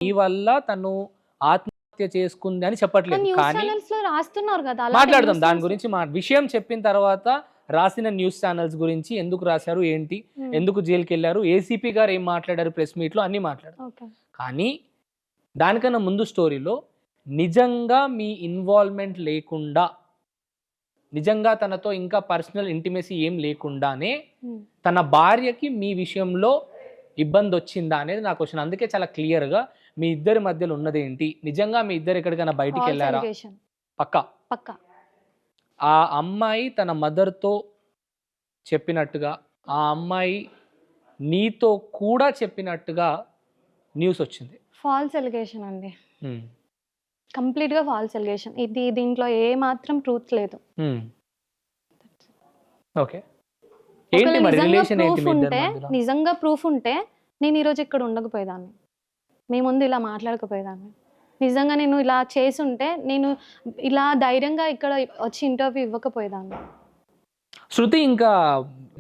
ఈ వల్ల తను ఆత్మహత్య చేసుకుంది అని చెప్పట్లేదు. న్యూస్ కానీ ఛానల్స్ లో రాస్తున్నారు కదా, అలాగే మాట్లాడదాం news దాని channels- గురించి. విషయం చెప్పిన తర్వాత రాసిన న్యూస్ ఛానల్స్ గురించి ఎందుకు రాశారు, ఏంటి, ఎందుకు జైలుకి వెళ్ళారు, ఏసీపీ గారు ఏం మాట్లాడారు ప్రెస్ మీట్ లో, అన్ని మాట్లాడారు. Okay. కానీ దానికన్నా ముందు స్టోరీలో నిజంగా మీ ఇన్వాల్వ్మెంట్ లేకుండా, నిజంగా తనతో ఇంకా పర్సనల్ ఇంటిమేసీ ఏం లేకుండానే తన భార్యకి మీ విషయంలో ఇబ్బంది వచ్చిందా అనేది నా క్వశ్చన్. అందుకే చాలా క్లియర్గా మీ ఇద్దరి మధ్యలో ఉన్నది ఏంటి, నిజంగా మీ ఇద్దరు ఎక్కడికైనా బయటికి False వెళ్ళారా, allegation. పక్కా పక్కా. ఆ అమ్మాయి తన మదర్తో చెప్పినట్టుగా, ఆ అమ్మాయి నీతో కూడా చెప్పినట్టుగా న్యూస్ వచ్చింది. ఫాల్స్ ఎలిగేషన్ అండి, కంప్లీట్ గా ఫాల్స్ ఎలిగేషన్. ఇది దీంట్లో ఏ మాత్రం ట్రూత్ లేదు. ఓకే, ఏంటి మరి రిలేషన్ ఏంటి మీ ఇద్దరి మధ్యలో? నిజంగా ప్రూఫ్ ఉంటే నేను ఈరోజు ఇక్కడ ఉండకపోయేదాన్ని, మీ ముందు ఇలా మాట్లాడకపోయేదాన్ని. నిజంగా నేను ఇలా చేసుంటే నేను ఇలా ధైర్యంగా ఇక్కడ వచ్చి ఇంటర్వ్యూ ఇవ్వకపోయేదాన్ని. శృతి ఇంకా